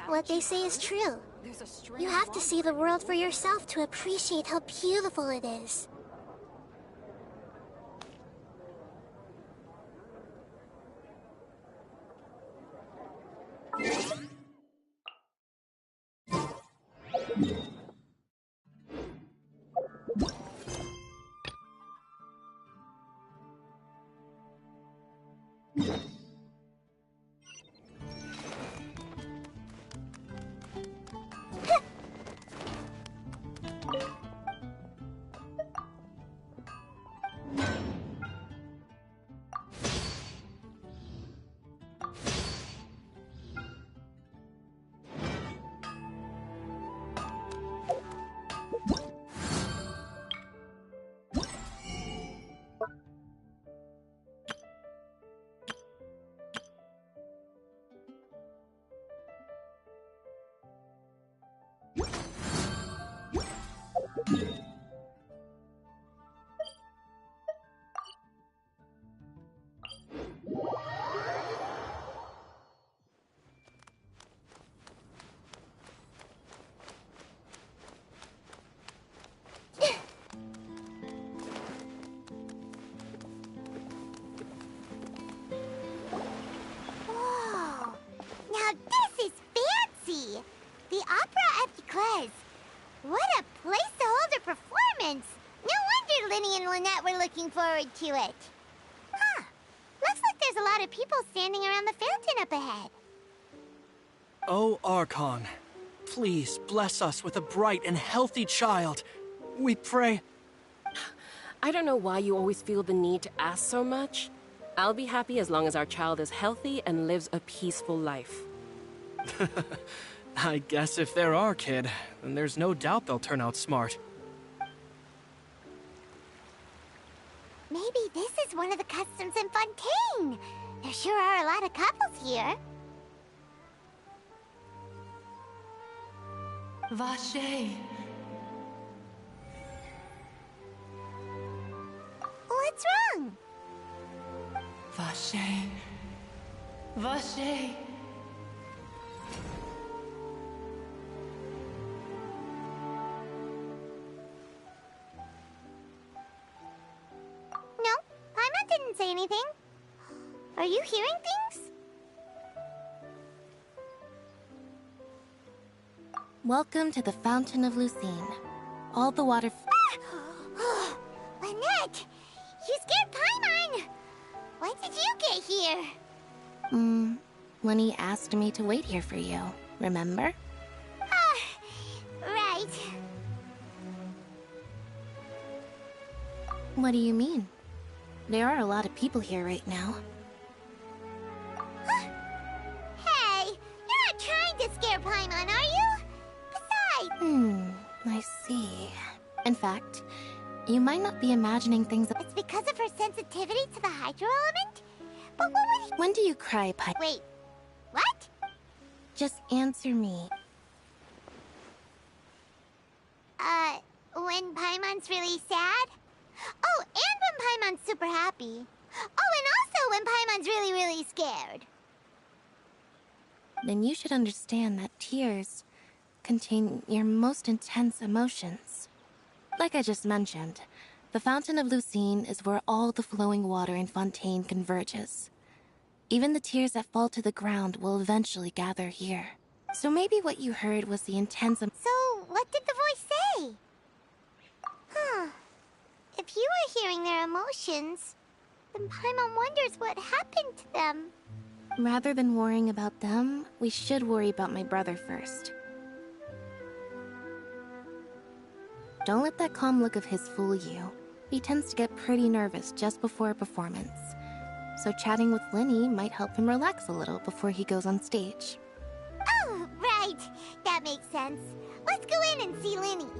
What they say is true. You have to see the world for yourself to appreciate how beautiful it is. Forward to it. Huh. Looks like there's a lot of people standing around the fountain up ahead. Oh, Archon, please bless us with a bright and healthy child. We pray. I don't know why you always feel the need to ask so much. I'll be happy as long as our child is healthy and lives a peaceful life. I guess if they're our kid, then there's no doubt they'll turn out smart. Maybe this is one of the customs in Fontaine. There sure are a lot of couples here. Vache. What's wrong? Vache. Vache. Didn't say anything. Are you hearing things? Welcome to the Fountain of Lucine. All the water... Lynette! You scared Paimon! When did you get here? Lenny asked me to wait here for you, remember? Right. What do you mean? There are a lot of people here right now. Hey, you're not trying to scare Paimon, are you? Besides... I see. In fact, you might not be imagining things... It's because of her sensitivity to the hydro element? But what would he... When do you cry, Wait, what? Just answer me. When Paimon's really sad? Oh, and when Paimon's super happy. Oh, and also when Paimon's really, really scared. Then you should understand that tears contain your most intense emotions. Like I just mentioned, the Fountain of Lucine is where all the flowing water in Fontaine converges. Even the tears that fall to the ground will eventually gather here. So maybe what you heard was the intense... So, what did the voice say? If you were hearing their emotions, then Paimon wonders what happened to them. Rather than worrying about them, we should worry about my brother first. Don't let that calm look of his fool you. He tends to get pretty nervous just before a performance. So chatting with Lyney might help him relax a little before he goes on stage. Oh, right. That makes sense. Let's go in and see Lyney.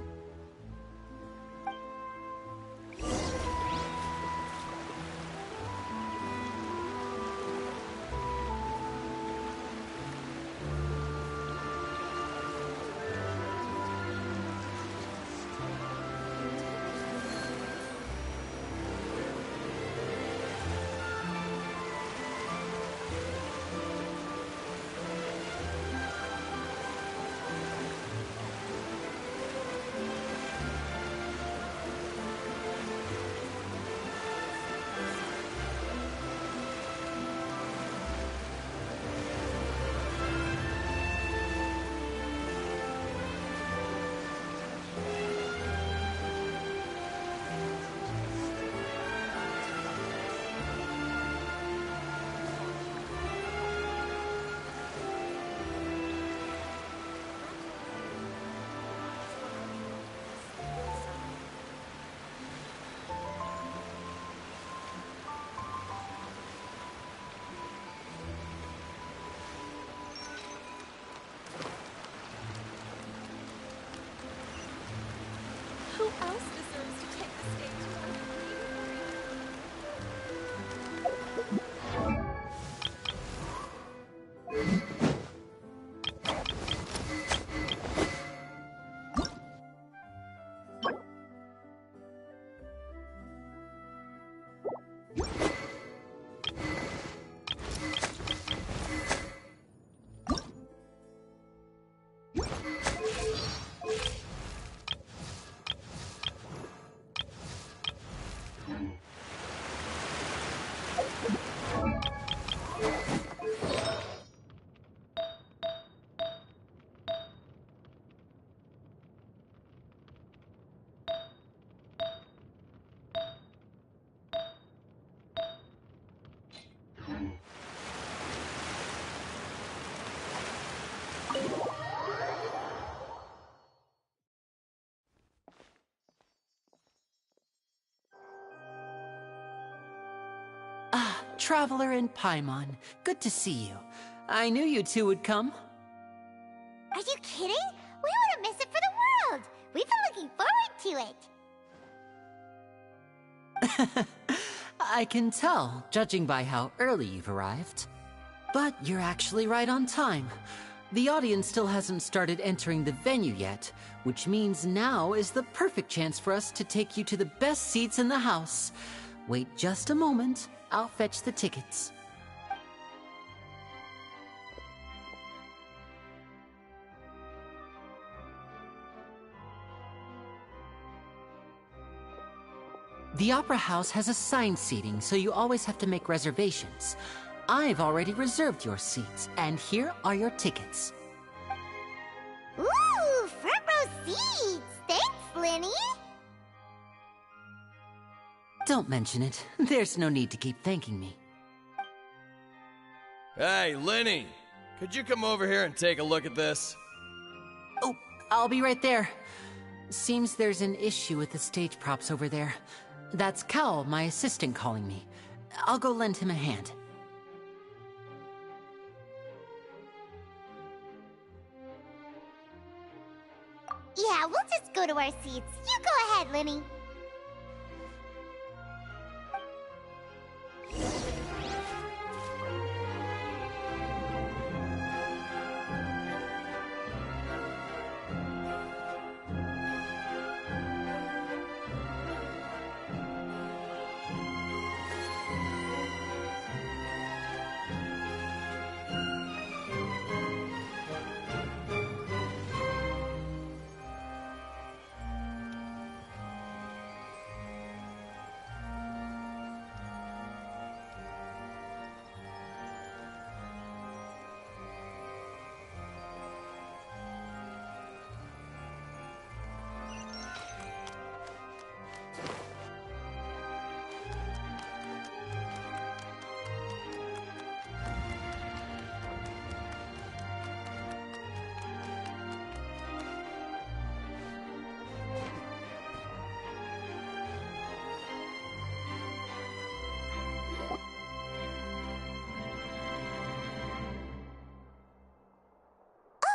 Traveler and Paimon, good to see you. I knew you two would come. Are you kidding? We wouldn't miss it for the world. We've been looking forward to it. I can tell, judging by how early you've arrived. But you're actually right on time. The audience still hasn't started entering the venue yet, which means now is the perfect chance for us to take you to the best seats in the house. Wait just a moment, I'll fetch the tickets. The Opera House has assigned seating, so you always have to make reservations. I've already reserved your seats, and here are your tickets. Ooh, front row seats! Thanks, Linny! Don't mention it. There's no need to keep thanking me. Hey, Linny! Could you come over here and take a look at this? Oh, I'll be right there. Seems there's an issue with the stage props over there. That's Cal, my assistant, calling me. I'll go lend him a hand. Yeah, we'll just go to our seats. You go ahead, Linny.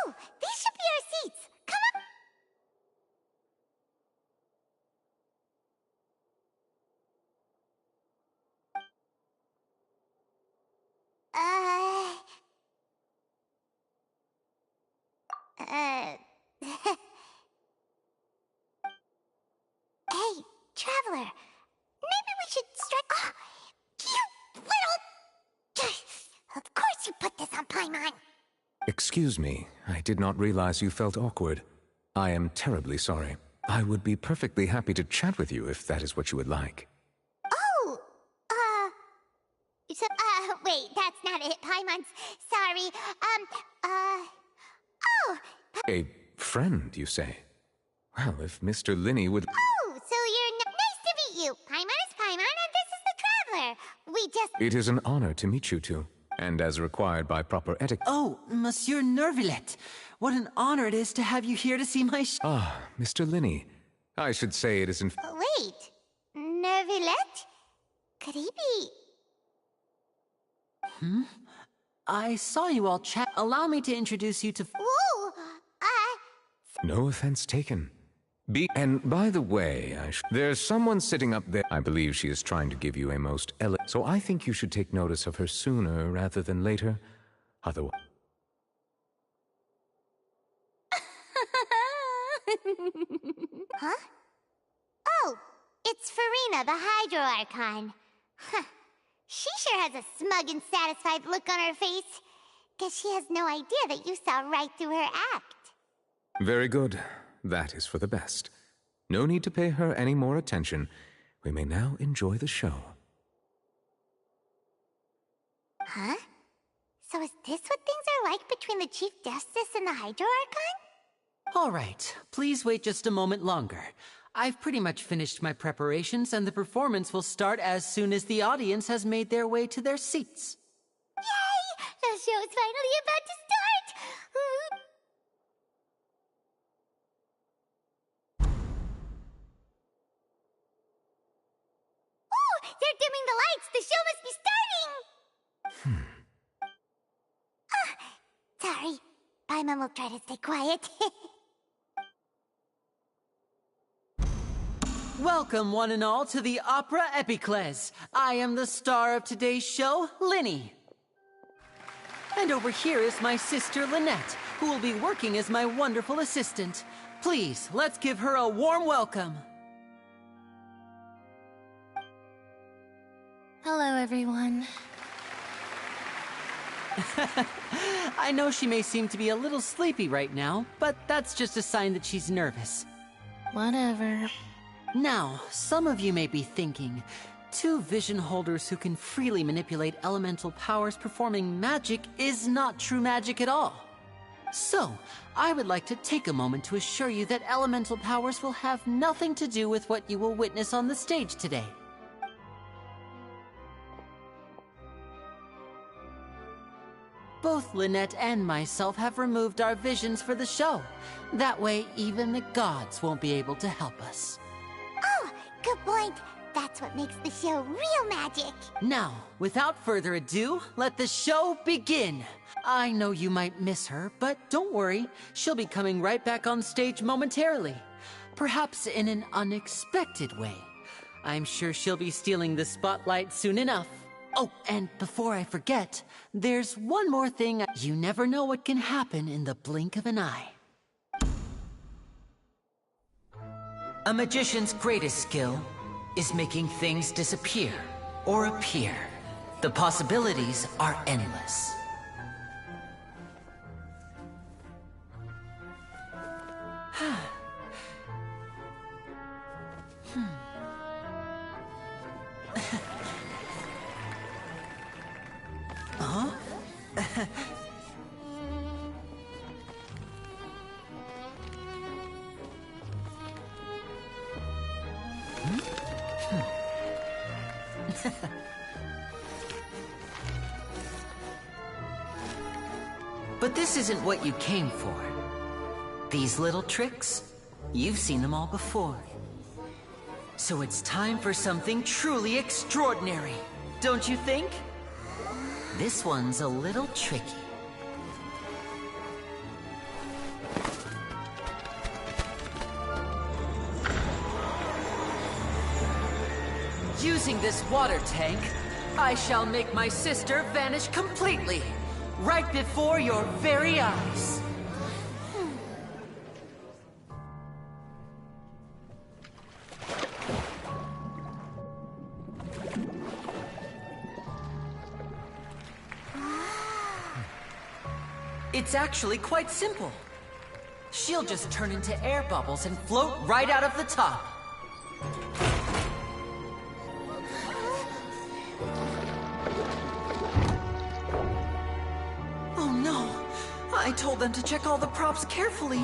Oh, these should be our seats. Come on. Hey, Traveler. Maybe we should strike. Oh, you little. Of course you put this on Paimon. Excuse me, I did not realize you felt awkward. I am terribly sorry. I would be perfectly happy to chat with you if that is what you would like. Oh, so, wait, that's not it, Paimon. Sorry. Oh. A friend, you say? Well, if Mr. Linny would... Oh, so you're nice to meet you. Paimon is Paimon, and this is the Traveler. We just... It is an honor to meet you two, and as required by proper etiquette... Oh, Monsieur Nervillet. What an honor it is to have you here to see my Ah, Mr. Linny. I should say it is in... Wait. Nervillet? Could he be... I saw you all chat. Allow me to introduce you to... Whoa! No offense taken. And by the way, there's someone sitting up there. I believe she is trying to give you a most so I think you should take notice of her sooner rather than later. Otherwise... Huh? Oh, it's Farina, the Hydro Archon. Huh. She sure has a smug and satisfied look on her face. Guess she has no idea that you saw right through her act. Very good. That is for the best. No need to pay her any more attention. We may now enjoy the show. Huh? So is this what things are like between the Chief Justice and the Hydro Archon? All right, please wait just a moment longer. I've pretty much finished my preparations, and the performance will start as soon as the audience has made their way to their seats. Yay! The show's finally about to start! Oh, they're dimming the lights! The show must be starting! Paimon will try to stay quiet. Welcome, one and all, to the Opera Epiclese. I am the star of today's show, Lyney. And over here is my sister, Lynette, who will be working as my wonderful assistant. Please, let's give her a warm welcome. Hello, everyone. I know she may seem to be a little sleepy right now, but that's just a sign that she's nervous. Whatever. Now, some of you may be thinking, two vision holders who can freely manipulate elemental powers performing magic is not true magic at all. So, I would like to take a moment to assure you that elemental powers will have nothing to do with what you will witness on the stage today. Both Lynette and myself have removed our visions for the show. That way, even the gods won't be able to help us. Oh, good point. That's what makes the show real magic. Now, without further ado, let the show begin. I know you might miss her, but don't worry. She'll be coming right back on stage momentarily. Perhaps in an unexpected way. I'm sure she'll be stealing the spotlight soon enough. Oh, and before I forget, there's one more thing. You never know what can happen in the blink of an eye. A magician's greatest skill is making things disappear or appear. The possibilities are endless. But this isn't what you came for. These little tricks, you've seen them all before. So it's time for something truly extraordinary, don't you think? This one's a little tricky. Using this water tank, I shall make my sister vanish completely, right before your very eyes. It's actually quite simple. She'll just turn into air bubbles and float right out of the top. Oh no! I told them to check all the props carefully.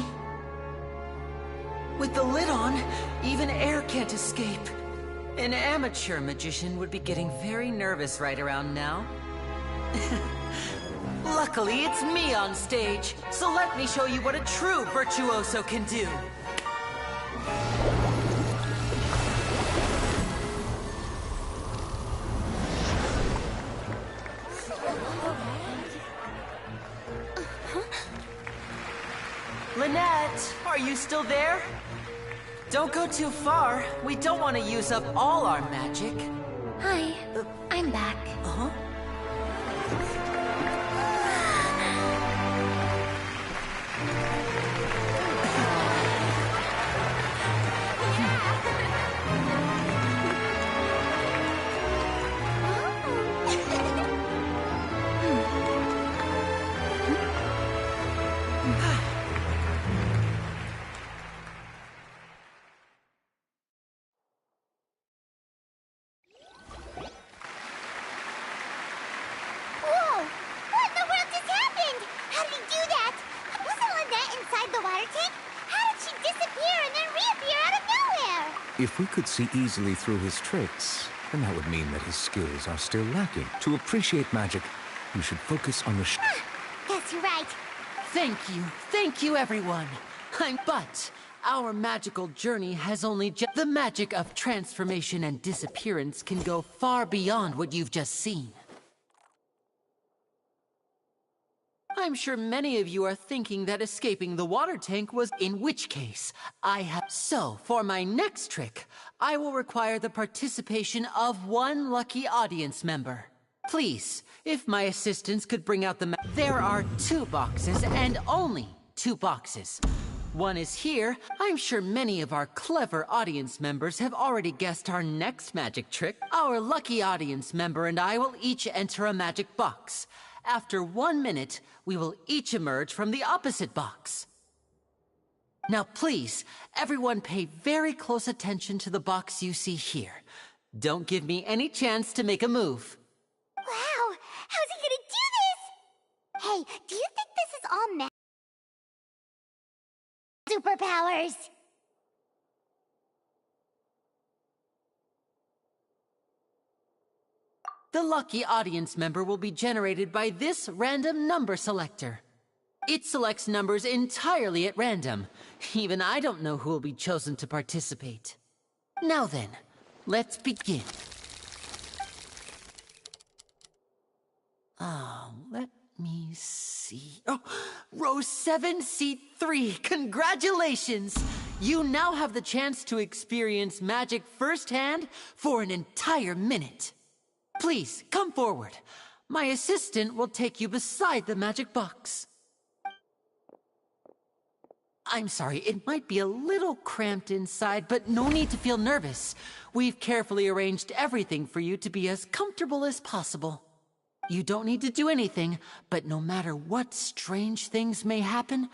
With the lid on, even air can't escape. An amateur magician would be getting very nervous right around now. Luckily, it's me on stage, so let me show you what a true virtuoso can do. Lynette, are you still there? Don't go too far. We don't want to use up all our magic. Hi, I'm back. Uh-huh. Whoa! What in the world just happened? How did he do that? Wasn't Lynette inside the water tank? How did she disappear and then reappear out of nowhere? If we could see easily through his tricks, then that would mean that his skills are still lacking. To appreciate magic, you should focus on the That's right. Thank you everyone. But our magical journey has only just... The magic of transformation and disappearance can go far beyond what you've just seen. I'm sure many of you are thinking that escaping the water tank was, in which case, I have. So, for my next trick, I will require the participation of one lucky audience member. Please, if my assistants could bring out the There are 2 boxes and only 2 boxes. One is here. I'm sure many of our clever audience members have already guessed our next magic trick. Our lucky audience member and I will each enter a magic box. After 1 minute, we will each emerge from the opposite box. Now please, everyone pay very close attention to the box you see here. Don't give me any chance to make a move. Wow, how's he gonna do this? Hey, do you think this is all superpowers? The lucky audience member will be generated by this random number selector. It selects numbers entirely at random. Even I don't know who will be chosen to participate. Now then, let's begin. Let me see. Oh, row 7, seat 3. Congratulations! You now have the chance to experience magic firsthand for an entire minute. Please, come forward. My assistant will take you beside the magic box. I'm sorry, it might be a little cramped inside, but no need to feel nervous. We've carefully arranged everything for you to be as comfortable as possible. You don't need to do anything, but no matter what strange things may happen,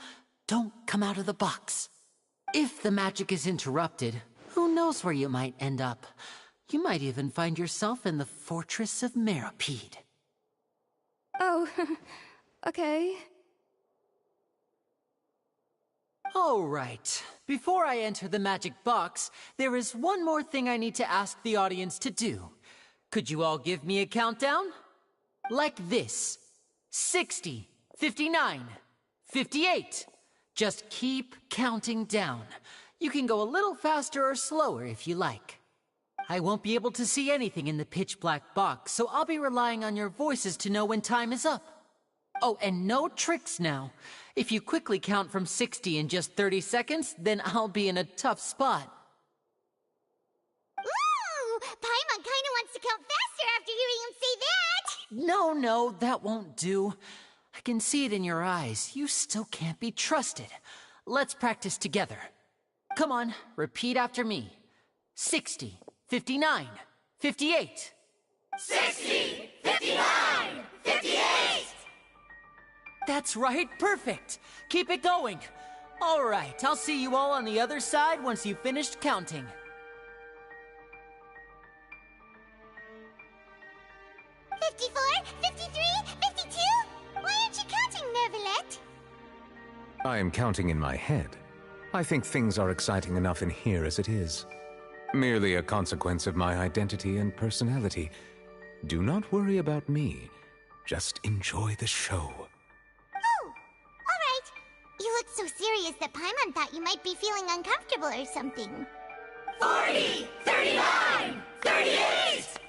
don't come out of the box. If the magic is interrupted, who knows where you might end up? You might even find yourself in the Fortress of Meropide. Oh, okay. All right. Before I enter the magic box, there is one more thing I need to ask the audience to do. Could you all give me a countdown? Like this. 60, 59, 58. Just keep counting down. You can go a little faster or slower if you like. I won't be able to see anything in the pitch black box, so I'll be relying on your voices to know when time is up. Oh, and no tricks now. If you quickly count from 60 in just 30 seconds, then I'll be in a tough spot. Ooh! Paimon kinda wants to count faster after hearing him say that! No, that won't do. I can see it in your eyes. You still can't be trusted. Let's practice together. Come on, repeat after me. 60, 59, 58. 60, 59, 58! That's right, perfect. Keep it going. All right, I'll see you all on the other side once you've finished counting. 54, 53, 52? Why aren't you counting, Neuvillette? I am counting in my head. I think things are exciting enough in here as it is. Merely a consequence of my identity and personality. Do not worry about me. Just enjoy the show. Oh, alright. You look so serious that Paimon thought you might be feeling uncomfortable or something. 40, 39, 38!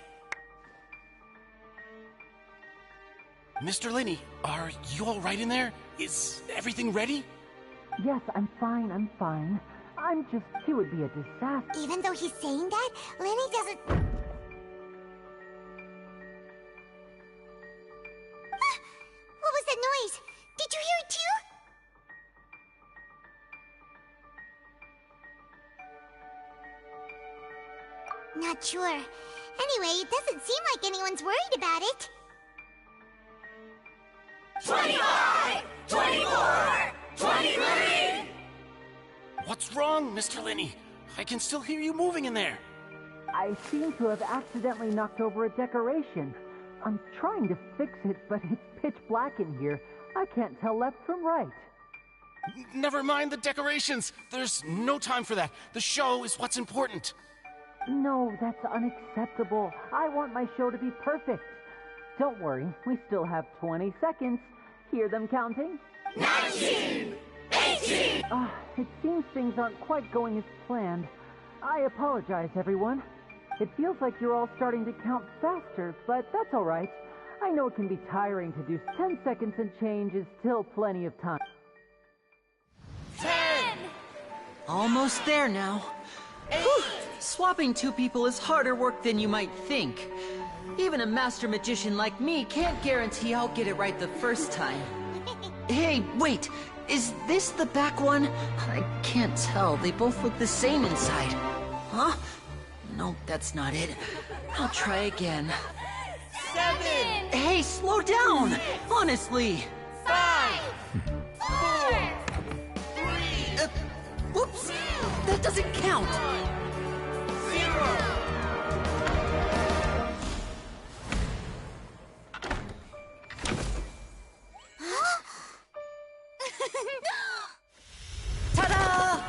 Mr. Linney, are you all right in there? Is everything ready? Yes, I'm fine. It would be a disaster. Even though he's saying that, Lenny doesn't... What was that noise? Did you hear it too? Not sure. Anyway, it doesn't seem like anyone's worried about it. 25, 24, 23! What's wrong, Mr. Linney? I can still hear you moving in there. I seem to have accidentally knocked over a decoration. I'm trying to fix it, but it's pitch black in here. I can't tell left from right. Never mind the decorations. There's no time for that. The show is what's important. No, that's unacceptable. I want my show to be perfect. Don't worry, we still have 20 seconds. Hear them counting? 19, 18! It seems things aren't quite going as planned. I apologize, everyone. It feels like you're all starting to count faster, but that's all right. I know it can be tiring to do 10 seconds and change is still plenty of time. 10! Almost there now. Whew. Swapping two people is harder work than you might think. Even a master magician like me can't guarantee I'll get it right the first time. Hey, wait! Is this the back one? I can't tell. They both look the same inside. Huh? No, that's not it. I'll try again. 7! Hey, slow down! Honestly! 5! 4! 3! Whoops! That doesn't count! 0! Ta-da!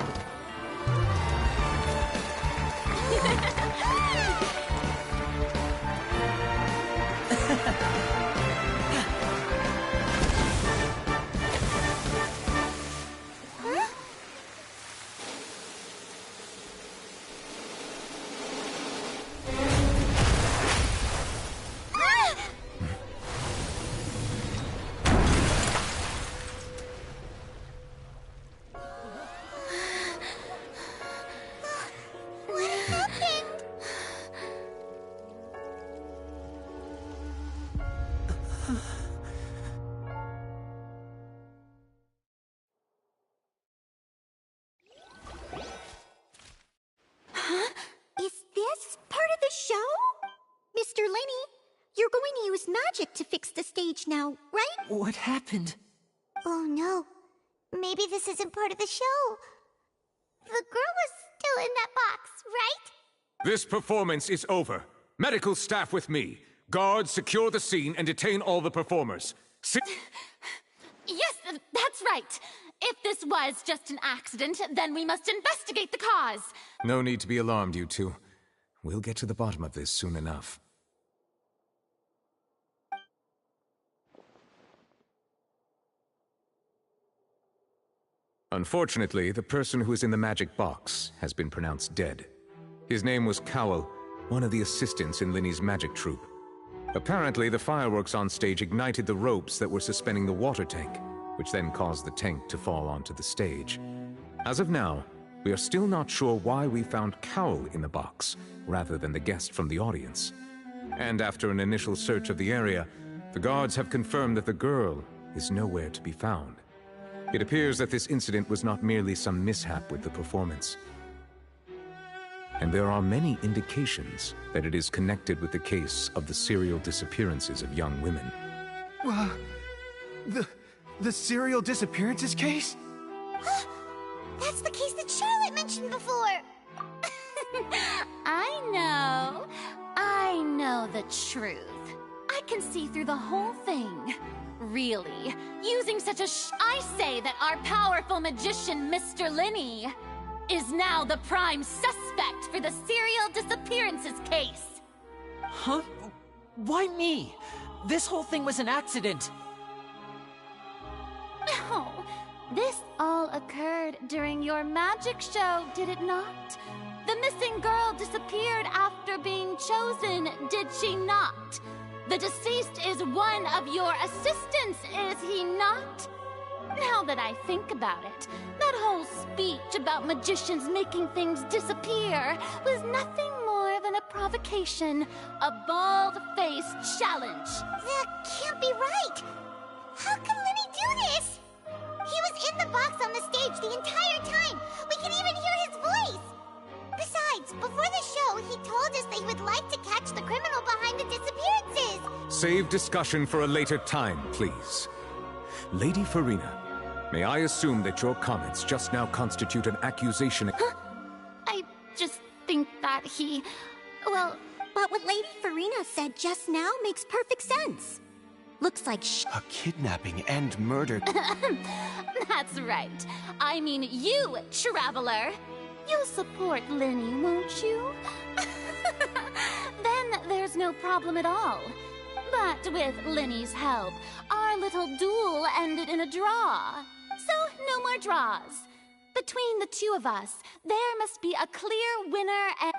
What happened? Huh? Is this part of the show? Mr. Lenny, you're going to use magic to fix the stage now, right? What happened? Oh no. Maybe this isn't part of the show. The girl was still in that box, right? This performance is over. Medical staff with me. Guards, secure the scene and detain all the performers. Yes, that's right. If this was just an accident, then we must investigate the cause. No need to be alarmed, you two. We'll get to the bottom of this soon enough. Unfortunately, the person who is in the magic box has been pronounced dead. His name was Cowell, one of the assistants in Linny's magic troupe. Apparently, the fireworks on stage ignited the ropes that were suspending the water tank, which then caused the tank to fall onto the stage. As of now, we are still not sure why we found Cowell in the box, rather than the guest from the audience. And after an initial search of the area, the guards have confirmed that the girl is nowhere to be found. It appears that this incident was not merely some mishap with the performance. And there are many indications that it is connected with the case of the serial disappearances of young women. The serial disappearances case? That's the case that Charlotte mentioned before. I know the truth. I can see through the whole thing. Really, using such a I say that our powerful magician, Mr. Lenny, is now the prime suspect for the serial disappearances case. Huh? Why me? This whole thing was an accident. Oh, this all occurred during your magic show, did it not? The missing girl disappeared after being chosen, did she not? The deceased is one of your assistants, is he not? Now that I think about it, that whole speech about magicians making things disappear was nothing more than a provocation, a bald-faced challenge. That can't be right. How can Lenny do this? He was in the box on the stage the entire time. We can even hear his voice. Besides, before the show, he told us that he would like to catch the criminal behind the disappearances. Save discussion for a later time, please. Lady Farina, may I assume that your comments just now constitute an accusation? Huh? I just think that he... well... But what Lady Farina said just now makes perfect sense. Looks like a kidnapping and murder. That's right. I mean you, Traveler. You'll support Lenny, won't you? Then there's no problem at all. But with Lenny's help, our little duel ended in a draw. So no more draws. Between the two of us, there must be a clear winner and...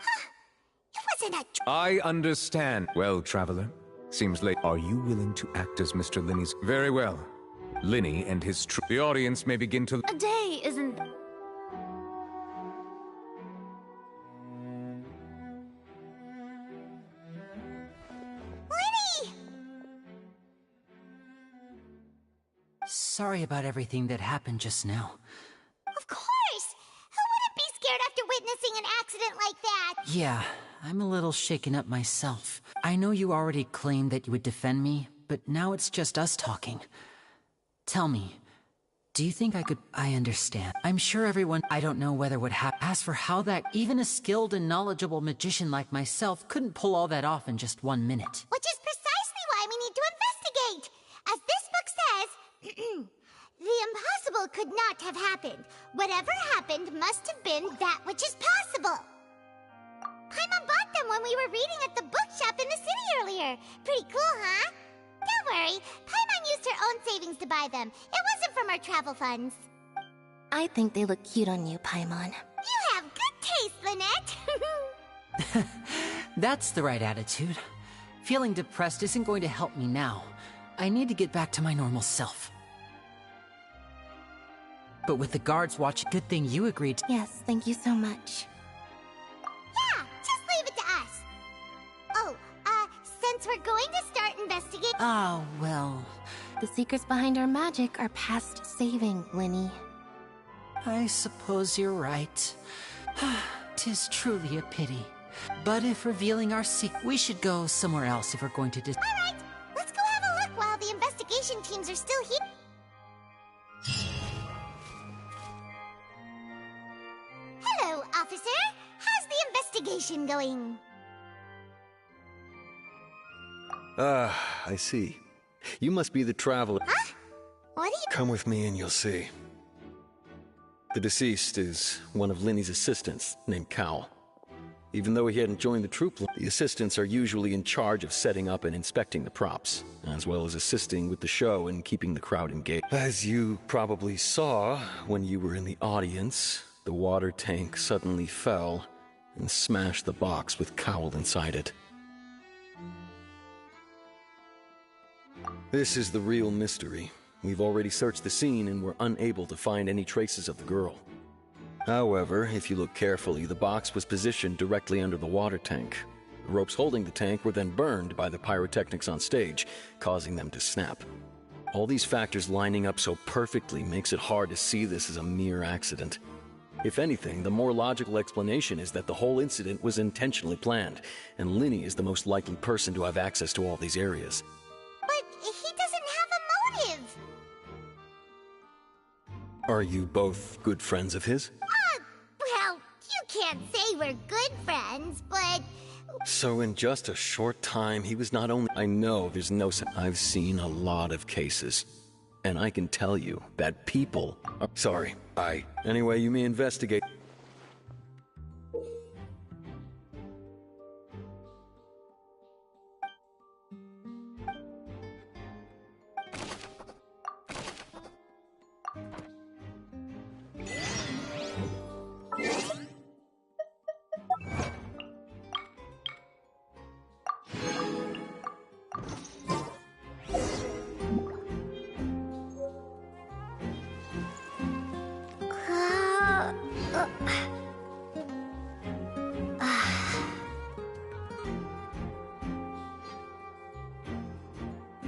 It wasn't a... I understand. Well, Traveler, Seems late. Are you willing to act as Mr. Linney's? Very well. Linney and his The audience may begin to... A day isn't... Linny! Sorry about everything that happened just now. Of course! Who wouldn't be scared after witnessing an accident like that? Yeah, I'm a little shaken up myself. I know you already claimed that you would defend me, but now it's just us talking. Tell me, do you think I could... I understand. I'm sure everyone... I don't know whether would happen. As for how that... Even a skilled and knowledgeable magician like myself couldn't pull all that off in just 1 minute. Which is precisely why we need to investigate! As this book says, the impossible could not have happened. Whatever happened must have been that which is possible. Paimon bought them when we were reading at the bookshop in the city earlier. Pretty cool, huh? Don't worry, Paimon used her own savings to buy them. It wasn't from our travel funds. I think they look cute on you, Paimon. You have good taste, Lynette. That's the right attitude. Feeling depressed isn't going to help me now. I need to get back to my normal self. But with the guards watching, good thing you agreed to... Yes, thank you so much. Yeah, just leave it to us. Oh, since we're going to start investigating... Oh, well... The secrets behind our magic are past saving, Linny. I suppose you're right. 'Tis truly a pity. But if revealing our secret, we should go somewhere else if we're going to All right, let's go have a look while the investigation teams are still here. Hello, officer. How's the investigation going? I see. You must be the traveler. Huh? What are you... Come with me and you'll see. The deceased is one of Linny's assistants, named Cal. Even though he hadn't joined the troop, the assistants are usually in charge of setting up and inspecting the props, as well as assisting with the show and keeping the crowd engaged. As you probably saw when you were in the audience, the water tank suddenly fell and smashed the box with Cowl inside it. This is the real mystery. We've already searched the scene and were unable to find any traces of the girl. However, if you look carefully, the box was positioned directly under the water tank. The ropes holding the tank were then burned by the pyrotechnics on stage, causing them to snap. All these factors lining up so perfectly makes it hard to see this as a mere accident. If anything, the more logical explanation is that the whole incident was intentionally planned, and Linny is the most likely person to have access to all these areas. But he doesn't have a motive. Are you both good friends of his? Well, you can't say we're good friends, but... So in just a short time, he was not only... I know there's no... I've seen a lot of cases. And I can tell you that people... Sorry, Anyway, you may investigate...